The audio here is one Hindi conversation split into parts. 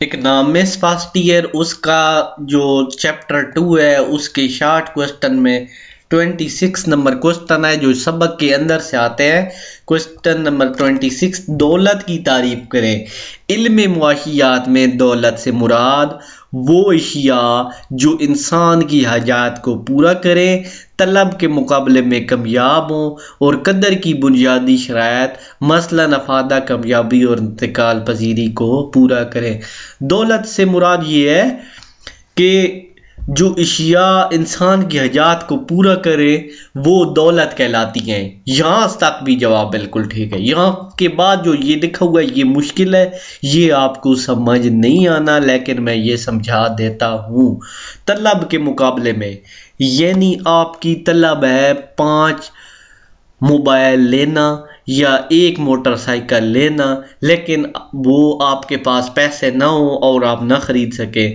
इकोनॉमिक्स फर्स्ट ईयर उसका जो चैप्टर 2 है उसके शॉर्ट क्वेश्चन में 26 नंबर क्वेश्चन है जो सबक के अंदर से आते हैं। क्वेश्चन नंबर 26, दौलत की तारीफ करें। इल्म मुआशियात में दौलत से मुराद वो अशिया जो इंसान की हाजात को पूरा करें, तलब के मुकाबले में कामयाब हों और कदर की बुनियादी शराइत मसलन अफादा कामयाबी और इंतकाल पजीरी को पूरा करें। दौलत से मुराद ये है कि जो अशिया इंसान की हाजात को पूरा करे वो दौलत कहलाती हैं। यहाँ तक भी जवाब बिल्कुल ठीक है। यहाँ के बाद जो ये लिखा हुआ है ये मुश्किल है, ये आपको समझ नहीं आना, लेकिन मैं ये समझा देता हूँ। तलब के मुकाबले में यानी आपकी तलब है 5 मोबाइल लेना या 1 मोटरसाइकिल लेना, लेकिन वो आपके पास पैसे ना हो और आप ना खरीद सके।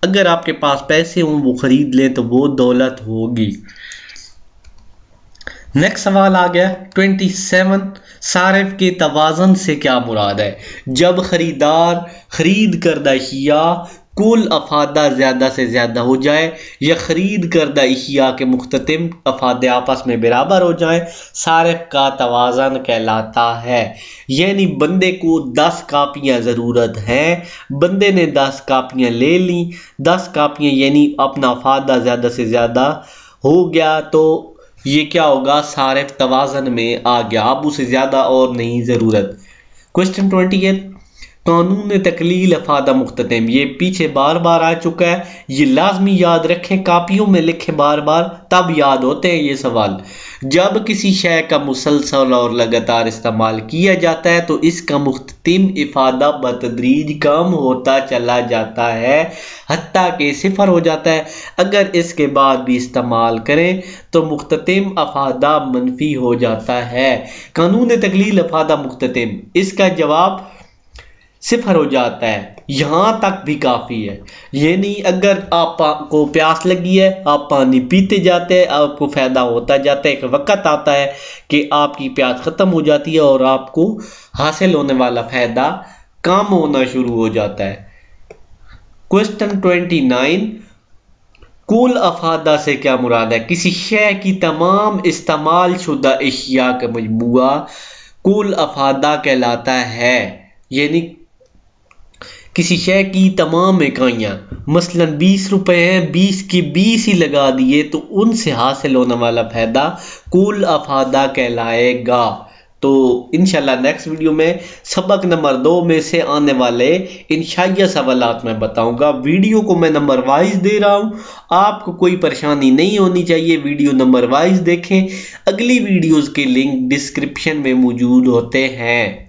अगर आपके पास पैसे हों वो खरीद लें तो वो दौलत होगी। नेक्स्ट सवाल आ गया 27, सारिफ के तवाज़न से क्या मुराद है। जब खरीदार खरीद करदा अशिया कुल अफादा ज़्यादा से ज़्यादा हो जाए या खरीद करदा अशिया के मुख्तलिफ अफादे आपस में बराबर हो जाए, सारिफ का तवाज़न कहलाता है। यानी बंदे को 10 कापियाँ ज़रूरत है, बंदे ने 10 कापियाँ ले ली, 10 कापियाँ यानी अपना अफादा ज़्यादा से ज़्यादा हो गया, तो ये क्या होगा, सारिफ तवाज़न में आ गया, अब उसे ज़्यादा और नहीं ज़रूरत। क्वेश्चन 28, कानून तकलील अफादा मुख्ततिम, ये पीछे बार बार आ चुका है, ये लाजमी याद रखें, कापियों में लिखें बार बार, तब याद होते हैं ये सवाल। जब किसी शय का मुसलसल और लगातार इस्तेमाल किया जाता है तो इसका मुख्ततिम इफादा बतदरीज कम होता चला जाता है हत्ता कि सिफर हो जाता है। अगर इसके बाद भी इस्तेमाल करें तो मुख्ततिम अफादा मनफी हो जाता है। कानून तकलील अफादा मुख्ततिम, इसका जवाब सिफर हो जाता है। यहां तक भी काफी है। यानी अगर आपको प्यास लगी है, आप पानी पीते जाते हैं, आपको फायदा होता जाता है, एक वक्त आता है कि आपकी प्यास खत्म हो जाती है और आपको हासिल होने वाला फायदा कम होना शुरू हो जाता है। क्वेश्चन 29, कुल अफादा से क्या मुराद है। किसी शय की तमाम इस्तेमाल शुदा अशिया का मजमुआ कुल अफादा कहलाता है। यानी किसी शय की तमाम इकाइयाँ, मसलन 20 रुपए हैं, 20 की 20 ही लगा दिए तो उनसे हासिल होने वाला फायदा कुल अफादा कहलाएगा। तो इंशाल्लाह नेक्स्ट वीडियो में सबक नंबर 2 में से आने वाले इंशाइया सवालात मैं बताऊंगा। वीडियो को मैं नंबर वाइज दे रहा हूं, आपको कोई परेशानी नहीं होनी चाहिए, वीडियो नंबर वाइज देखें। अगली वीडियोस के लिंक डिस्क्रिप्शन में मौजूद होते हैं।